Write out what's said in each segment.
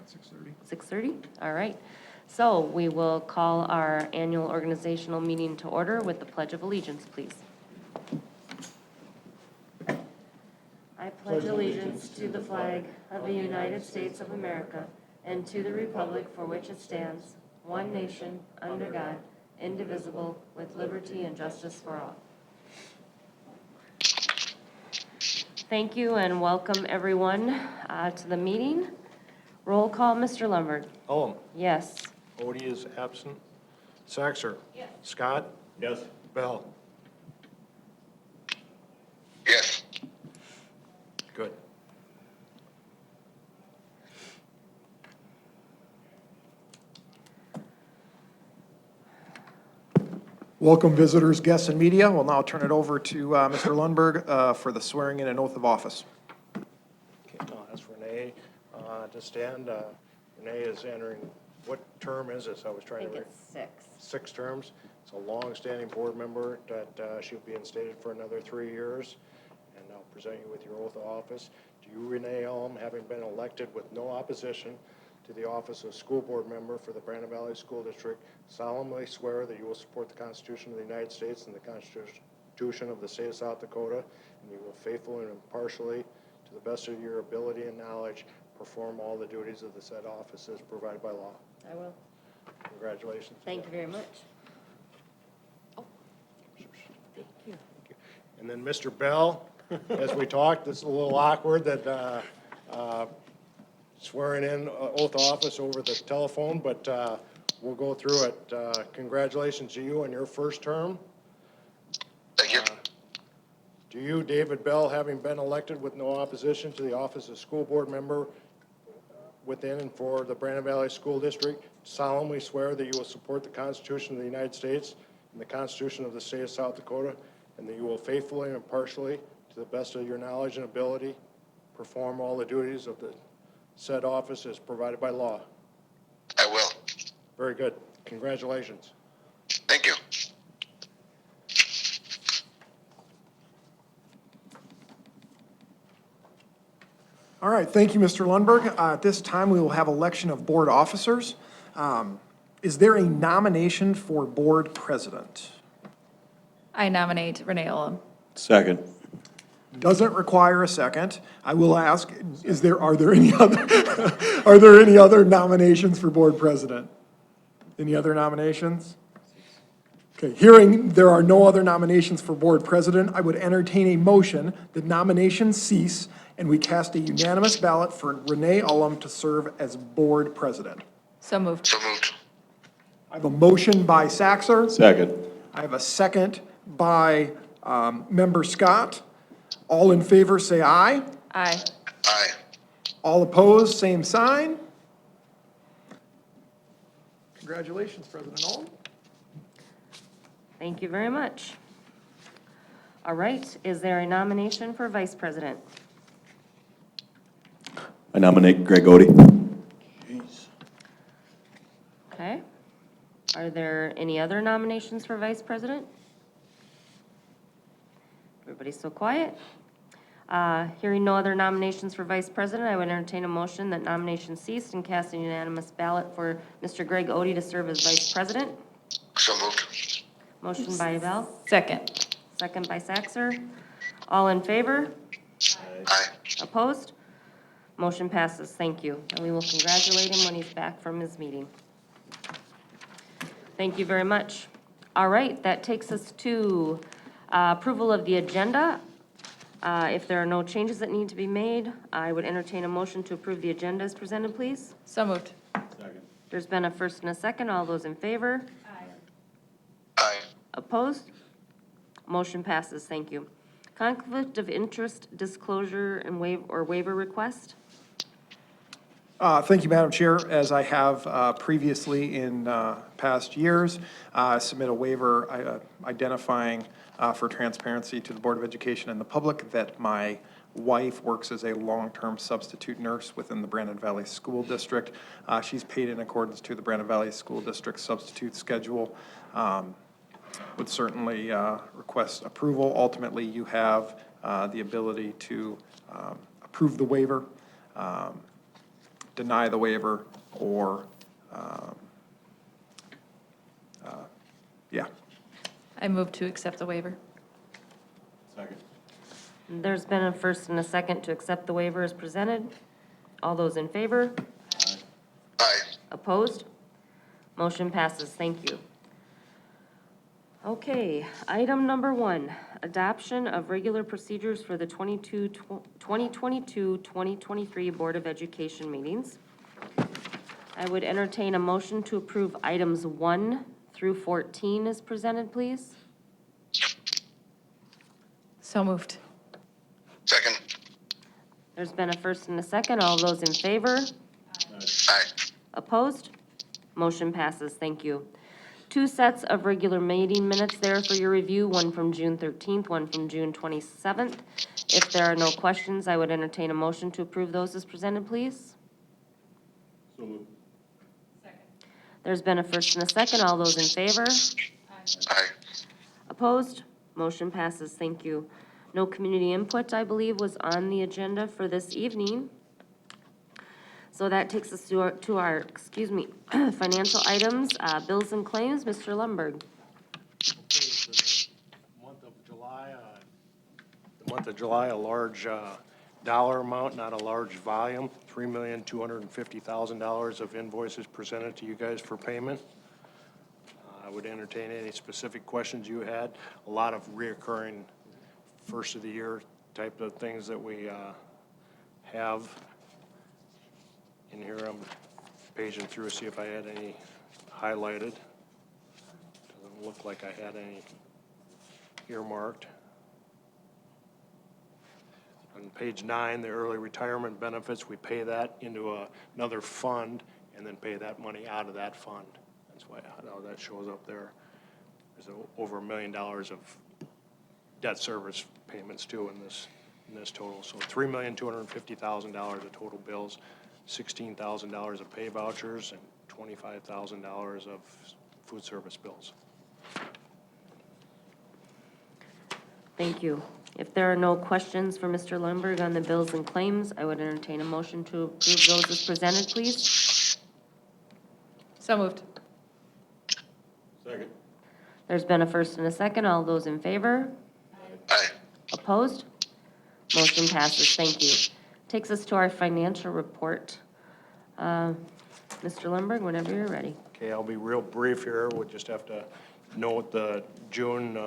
6:30. 6:30? All right. So we will call our annual organizational meeting to order with the Pledge of Allegiance, please. I pledge allegiance to the flag of the United States of America and to the republic for which it stands, one nation, under God, indivisible, with liberty and justice for all. Thank you and welcome everyone to the meeting. Roll call, Mr. Lundberg. Holm. Yes. Odie is absent. Saxer. Yes. Scott. Yes. Bell. Yes. Good. Welcome visitors, guests, and media. We'll now turn it over to Mr. Lundberg for the swearing in and oath of office. Okay, I'll ask Renee to stand. Renee is entering, what term is this? I was I trying think to read. it's 6. 6 terms. It's a long-standing board member that she'll be instated for another 3 years. And I'll present you with your oath of office. Do you, Renee Holm, having been elected with no opposition to the office of school board member for the Brandon Valley School District, solemnly swear that you will support the Constitution of the United States and the Constitution of the State of South Dakota, and you will faithfully and impartially, to the best of your ability and knowledge, perform all the duties of the said office as provided by law? I will. Congratulations. Thank you very much. And then Mr. Bell, as we talked, this is a little awkward that swearing in oath of office over the telephone, but we'll go through it. Congratulations to you on your first term. Thank you. Do you, David Bell, having been elected with no opposition to the office of school board member within and for the Brandon Valley School District, solemnly swear that you will support the Constitution of the United States and the Constitution of the State of South Dakota, and that you will faithfully and impartially, to the best of your knowledge and ability, perform all the duties of the said office as provided by law? I will. Very good. Congratulations. Thank you. All right, thank you, Mr. Lundberg. At this time, we will have election of board officers. Is there a nomination for board president? I nominate Renee Olem. Second. Doesn't require a second. I will ask, are there any other nominations for board president? Any other nominations? Okay, hearing there are no other nominations for board president, I would entertain a motion that nominations cease and we cast a unanimous ballot for Renee Olem to serve as board president. So moved. So moved. I have a motion by Saxer. Second. I have a second by Member Scott. All in favor, say aye. Aye. Aye. All opposed, same sign. Congratulations, President Olem. Thank you very much. All right, is there a nomination for vice president? I nominate Greg Odie. Okay. Are there any other nominations for vice president? Everybody's so quiet. Hearing no other nominations for vice president, I would entertain a motion that nominations ceased and cast a unanimous ballot for Mr. Greg Odie to serve as vice president. So moved. Motion by Bell, Second. second by Saxer. All in favor? Aye. Opposed? Motion passes. Thank you. And we will congratulate him when he's back from his meeting. Thank you very much. All right, that takes us to approval of the agenda. If there are no changes that need to be made, I would entertain a motion to approve the agenda as presented, please. So moved. Second. There's been a first and a second. All those in favor? Aye. Opposed? Motion passes. Thank you. Conflict of interest disclosure and waiver request? Thank you, Madam Chair. As I have previously in past years, submit a waiver identifying for transparency to the Board of Education and the public that my wife works as a long-term substitute nurse within the Brandon Valley School District. She's paid in accordance to the Brandon Valley School District substitute schedule. Would certainly request approval. Ultimately, you have the ability to approve the waiver. deny the waiver or, yeah. I move to accept the waiver. Second. There's been a first and a second to accept the waiver as presented. All those in favor? Aye. Opposed? Motion passes. Thank you. Okay, item number 1, adoption of regular procedures for the 2022-2023 Board of Education meetings. I would entertain a motion to approve items 1 through 14 as presented, please. So moved. Second. There's been a first and a second. All those in favor? Aye. Opposed? Motion passes. Thank you. 2 sets of regular meeting minutes there for your review, one from June 13th, one from June 27th. If there are no questions, I would entertain a motion to approve those as presented, please. So moved. There's been a first and a second. All those in favor? Aye. Opposed? Motion passes. Thank you. No community input, I believe, was on the agenda for this evening. So that takes us to our financial items, bills and claims. Mr. Lundberg. Okay, for the month of July, a large dollar amount, not a large volume, $3,250,000 of invoices presented to you guys for payment. I would entertain any specific questions you had. A lot of reoccurring first of the year type of things that we have. In here, I'm paging through to see if I had any highlighted. Doesn't look like I had any earmarked. On page 9, the early retirement benefits, we pay that into another fund and then pay that money out of that fund. That's why how that shows up there. There's over $1 million of debt service payments too in this total. So $3,250,000 of total bills, $16,000 of pay vouchers, and $25,000 of food service bills. Thank you. If there are no questions for Mr. Lundberg on the bills and claims, I would entertain a motion to approve those as presented, please. So moved. Second. There's been a first and a second. All those in favor? Aye. Opposed? Motion passes. Thank you. Takes us to our financial report. Mr. Lundberg, whenever you're ready. Okay, I'll be real brief here. We'll just have to note the June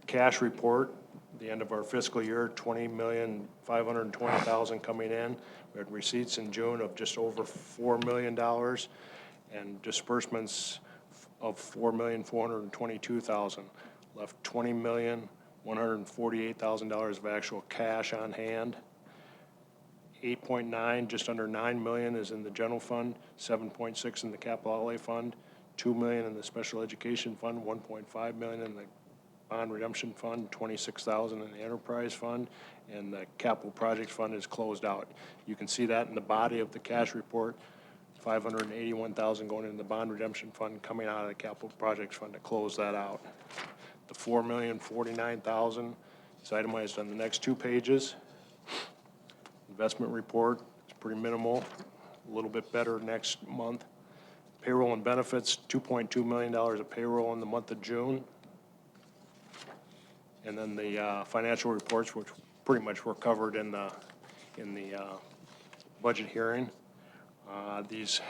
cash report, the end of our fiscal year, $20,520,000 coming in. We had receipts in June of just over $4 million and disbursements of $4,422,000. Left $20,148,000 of actual cash on hand. 8.9, just under 9 million is in the general fund, 7.6 in the capital outlay fund, 2 million in the special education fund, 1.5 million in the bond redemption fund, 26,000 in the enterprise fund, and the capital projects fund is closed out. You can see that in the body of the cash report, 581,000 going into the bond redemption fund, coming out of the capital projects fund to close that out. The 4,049,000 is itemized on the next 2 pages. Investment report is pretty minimal, a little bit better next month. Payroll and benefits, $2.2 million of payroll in the month of June. And then the financial reports, which pretty much were covered in the budget hearing. These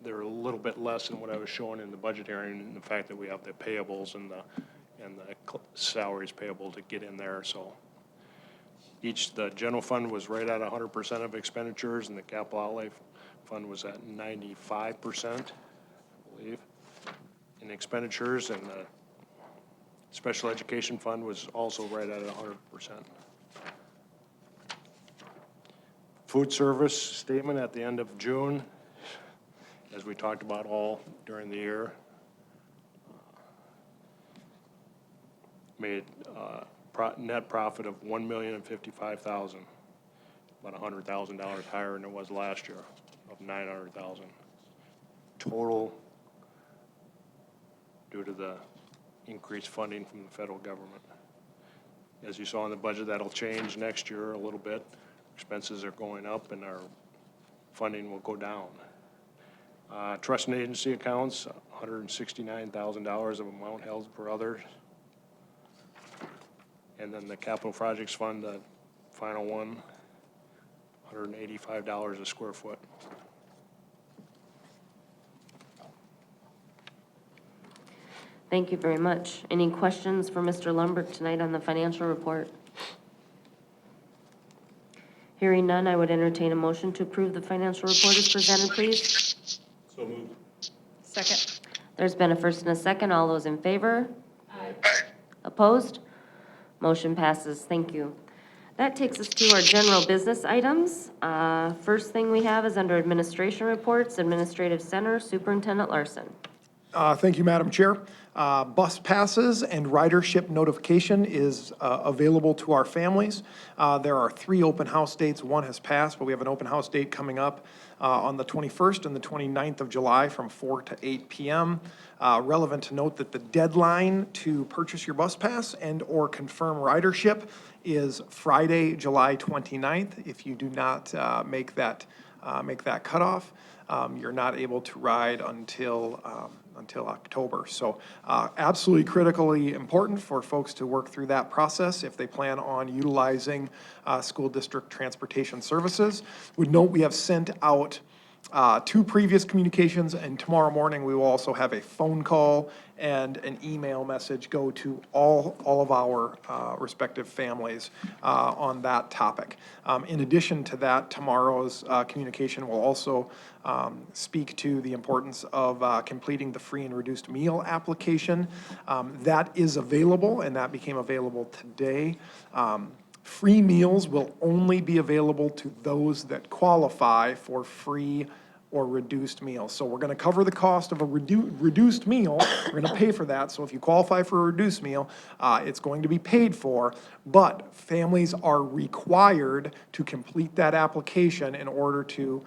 they're a little bit less than what I was showing in the budget hearing, and the fact that we have the payables and the salaries payable to get in there, so. The general fund was right at 100% of expenditures, and the capital outlay fund was at 95%, I believe, in expenditures, and the special education fund was also right at 100%. Food service statement at the end of June, as we talked about all during the year, made net profit of $1,055,000, about $100,000 higher than it was last year, of $900,000. Total, due to the increased funding from the federal government. As you saw in the budget, that'll change next year a little bit. Expenses are going up, and our funding will go down. Trust and agency accounts, $169,000 of amount held for others. And then the capital projects fund, the final one, $185 a square foot. Thank you very much. Any questions for Mr. Lundberg tonight on the financial report? Hearing none, I would entertain a motion to approve the financial report as presented, please. So moved. Second. There's been a first and a second. All those in favor? Aye. Opposed? Motion passes. Thank you. That takes us to our general business items. First thing we have is under administration reports, Administrative Center, Superintendent Larson. Thank you, Madam Chair. Bus passes and ridership notification is available to our families. There are 3 open house dates. One has passed, but we have an open house date coming up on the 21st and the 29th of July from 4 to 8 p.m. Relevant to note that the deadline to purchase your bus pass and or confirm ridership is Friday, July 29th. If you do not make that cutoff, you're not able to ride until October. So absolutely critically important for folks to work through that process if they plan on utilizing school district transportation services. Would note we have sent out 2 previous communications, and tomorrow morning we will also have a phone call and an email message go to all of our respective families on that topic. In addition to that, tomorrow's communication will also speak to the importance of completing the free and reduced meal application. That is available, and that became available today. Free meals will only be available to those that qualify for free or reduced meals. So we're going to cover the cost of a reduced meal. We're going to pay for that. So if you qualify for a reduced meal, it's going to be paid for, but families are required to complete that application in order to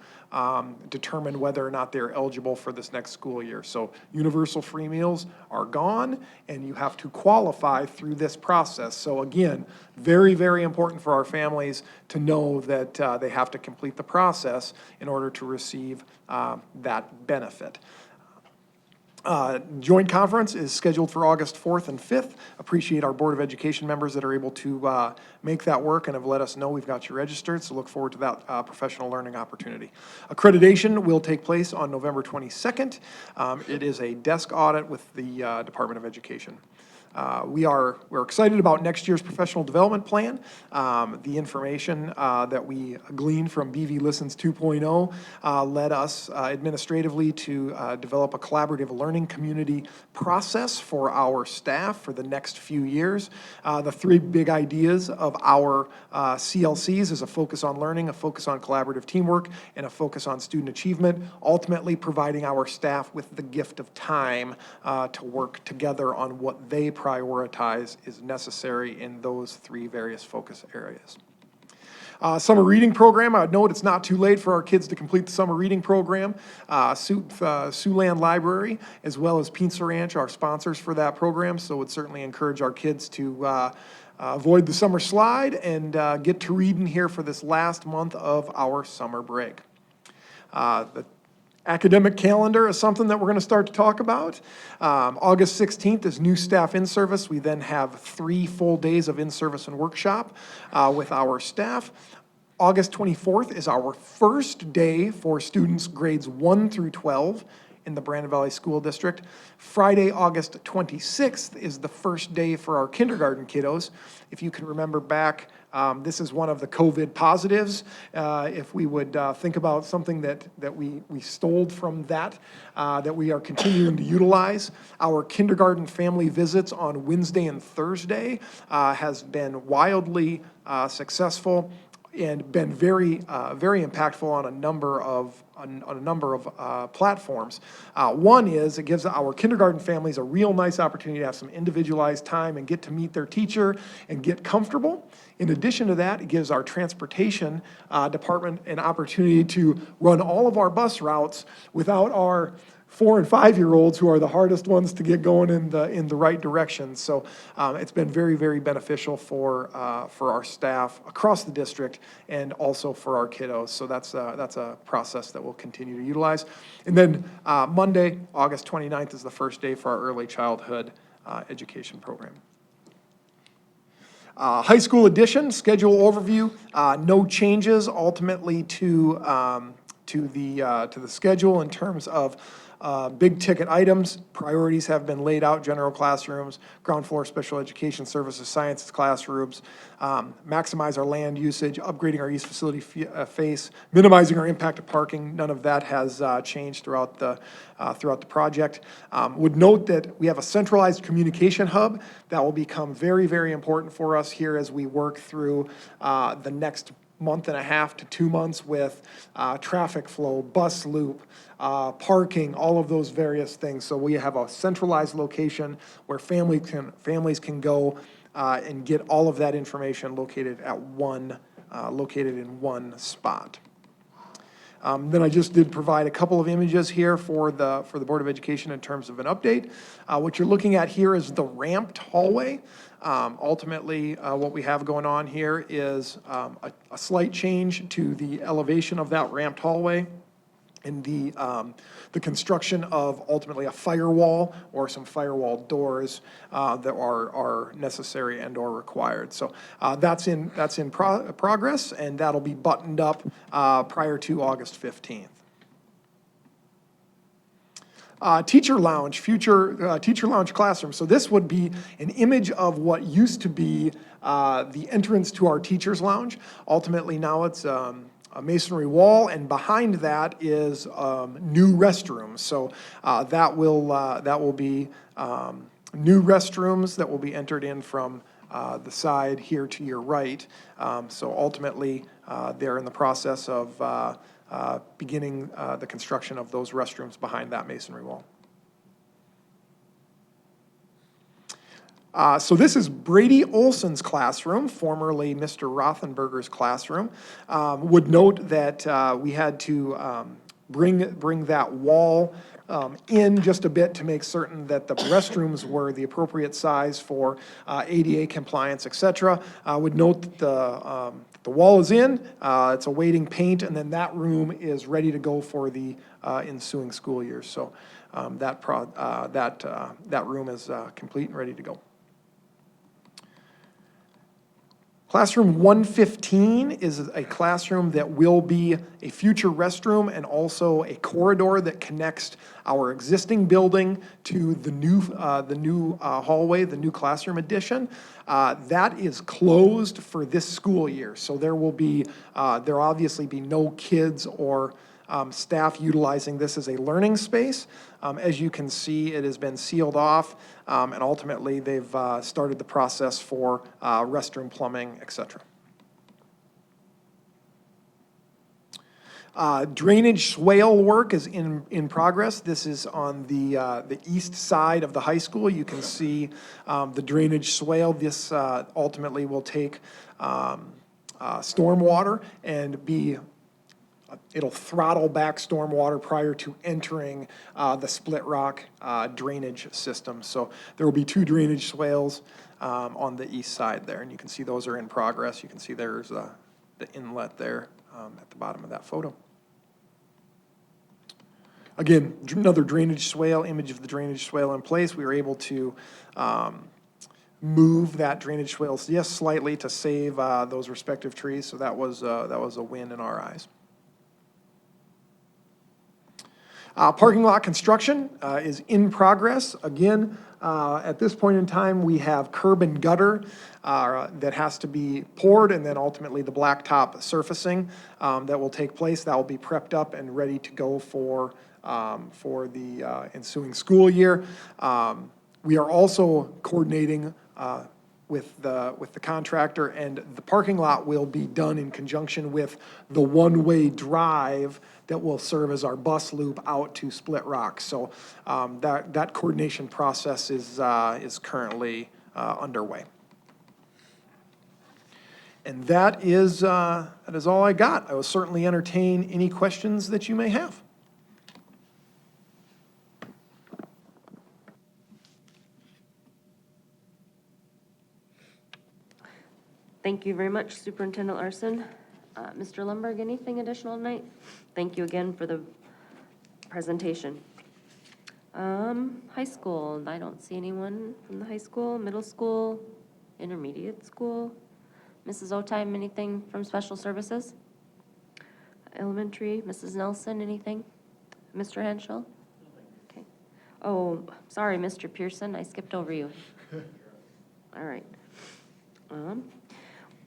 determine whether or not they're eligible for this next school year. So universal free meals are gone, and you have to qualify through this process. So again, very, very important for our families to know that they have to complete the process in order to receive that benefit. Joint conference is scheduled for August 4th and 5th. Appreciate our Board of Education members that are able to make that work and have let us know we've got you registered, so look forward to that professional learning opportunity. Accreditation will take place on November 22nd. It is a desk audit with the Department of Education. We're excited about next year's professional development plan. The information that we gleaned from BV Listens 2.0 led us administratively to develop a collaborative learning community process for our staff for the next few years. The 3 big ideas of our CLCs is a focus on learning, a focus on collaborative teamwork, and a focus on student achievement, ultimately providing our staff with the gift of time to work together on what they prioritize is necessary in those 3 various focus areas. Summer reading program, I would note it's not too late for our kids to complete the summer reading program. Siouxland Library, as well as Pizza Ranch, are sponsors for that program, so would certainly encourage our kids to avoid the summer slide and get to reading here for this last month of our summer break. The academic calendar is something that we're going to start to talk about. August 16th is new staff in service. We then have 3 full days of in-service and workshop with our staff. August 24th is our first day for students grades 1 through 12 in the Brandon Valley School District. Friday, August 26th is the first day for our kindergarten kiddos. If you can remember back, this is one of the COVID positives. If we would think about something that we stole from that we are continuing to utilize, our kindergarten family visits on Wednesday and Thursday has been wildly successful and been very impactful on a number of platforms. One is it gives our kindergarten families a real nice opportunity to have some individualized time and get to meet their teacher and get comfortable. In addition to that, it gives our transportation department an opportunity to run all of our bus routes without our 4 and 5-year-olds who are the hardest ones to get going in the right direction. So it's been very, very beneficial for our staff across the district and also for our kiddos. So that's a process that we'll continue to utilize. And then Monday, August 29th is the first day for our early childhood education program. High school edition, schedule overview, no changes ultimately to the schedule in terms of big ticket items. Priorities have been laid out: general classrooms, ground floor special education services, sciences classrooms, maximize our land usage, upgrading our east facility face, minimizing our impact of parking. None of that has changed throughout the project. Would note that we have a centralized communication hub that will become very, very important for us here as we work through the next month and a half to 2 months with traffic flow, bus loop, parking, all of those various things. So we have a centralized location where families can go and get all of that information located in one spot. Then I just did provide a couple of images here for the Board of Education in terms of an update. What you're looking at here is the ramped hallway. Ultimately, what we have going on here is a slight change to the elevation of that ramped hallway and the construction of ultimately a firewall or some firewall doors that are necessary and or required. So that's in progress, and that'll be buttoned up prior to August 15th. Teacher lounge, future teacher lounge classroom. So this would be an image of what used to be the entrance to our teacher's lounge. Ultimately, now it's a masonry wall, and behind that is new restrooms. So that will be new restrooms that will be entered in from the side here to your right. So ultimately, they're in the process of beginning the construction of those restrooms behind that masonry wall. So this is Brady Olson's classroom, formerly Mr. Rothenberger's classroom. Would note that we had to bring that wall in just a bit to make certain that the restrooms were the appropriate size for ADA compliance, etc. Would note that the wall is in, it's awaiting paint, and then that room is ready to go for the ensuing school year. So that room is complete and ready to go. Classroom 115 is a classroom that will be a future restroom and also a corridor that connects our existing building to the new hallway, the new classroom addition. That is closed for this school year, so there will obviously be no kids or staff utilizing this as a learning space. As you can see, it has been sealed off, and ultimately they've started the process for restroom plumbing, etc. Drainage swale work is in progress. This is on the east side of the high school. You can see the drainage swale. This ultimately will take stormwater and it'll throttle back stormwater prior to entering the split rock drainage system. So there will be 2 drainage swales on the east side there, and you can see those are in progress. You can see there's the inlet there at the bottom of that photo. Again, another drainage swale, image of the drainage swale in place. We were able to move that drainage swale just slightly to save those respective trees, so that was a win in our eyes. Parking lot construction is in progress. Again, at this point in time, we have curb and gutter that has to be poured, and then ultimately the blacktop surfacing that will take place. That will be prepped up and ready to go for the ensuing school year. We are also coordinating with the contractor, and the parking lot will be done in conjunction with the one-way drive that will serve as our bus loop out to Split Rock. So that coordination process is currently underway. And that is all I got. I will certainly entertain any questions that you may have. Thank you very much, Superintendent Larson. Mr. Lundberg, anything additional tonight? Thank you again for the presentation. High school, I don't see anyone from the high school, middle school, intermediate school. Mrs. Otime, anything from special services? Elementary, Mrs. Nelson, anything? Mr. Henschel? Okay. Oh, sorry, Mr. Pearson, I skipped over you. All right.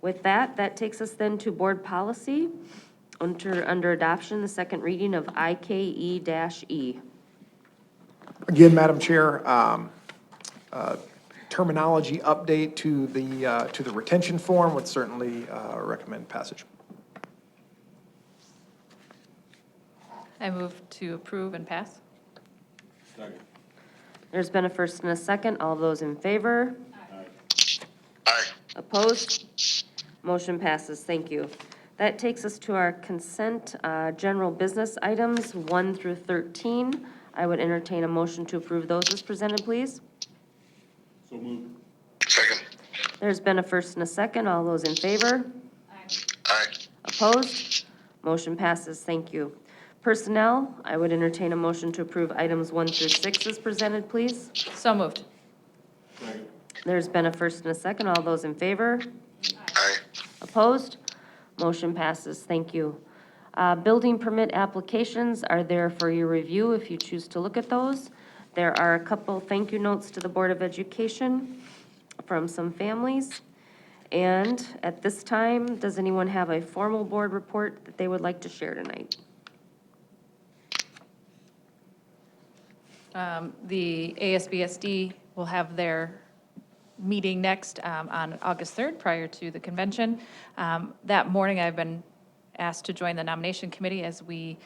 With that, that takes us then to board policy. Under adoption, the second reading of IKE-E. Again, Madam Chair, terminology update to the retention form would certainly recommend passage. I move to approve and pass. Second. There's been a first and a second. All those in favor? Aye. Opposed? Motion passes. Thank you. That takes us to our consent, general business items 1 through 13. I would entertain a motion to approve those as presented, please. So moved. Second. There's been a first and a second. All those in favor? Aye. Opposed? Motion passes. Thank you. Personnel, I would entertain a motion to approve items 1 through 6 as presented, please. So moved. Second. There's been a first and a second. All those in favor? Aye. Opposed? Motion passes. Thank you. Building permit applications are there for your review if you choose to look at those. There are a couple thank you notes to the Board of Education from some families. And at this time, does anyone have a formal board report that they would like to share tonight? The ASBSD will have their meeting next on August 3rd, prior to the convention. That morning, I've been asked to join the nomination committee as we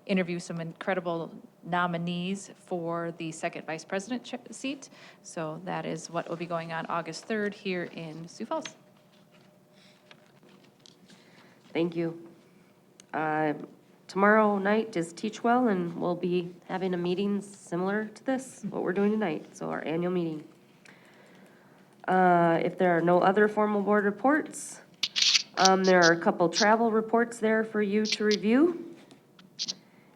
interview some incredible nominees for the second vice president seat. So that is what will be going on August 3rd here in Sioux Falls. Thank you. Tomorrow night is Teach Well, and we'll be having a meeting similar to this, what we're doing tonight, so our annual meeting. If there are no other formal board reports, there are a couple travel reports there for you to review.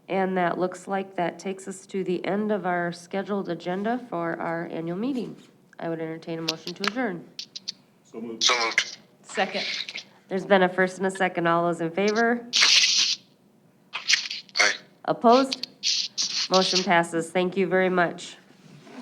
And that looks like that takes us to the end of our scheduled agenda for our annual meeting. I would entertain a motion to adjourn. So moved. So moved. Second. There's been a first and a second. All those in favor? Aye. Opposed? Motion passes. Thank you very much.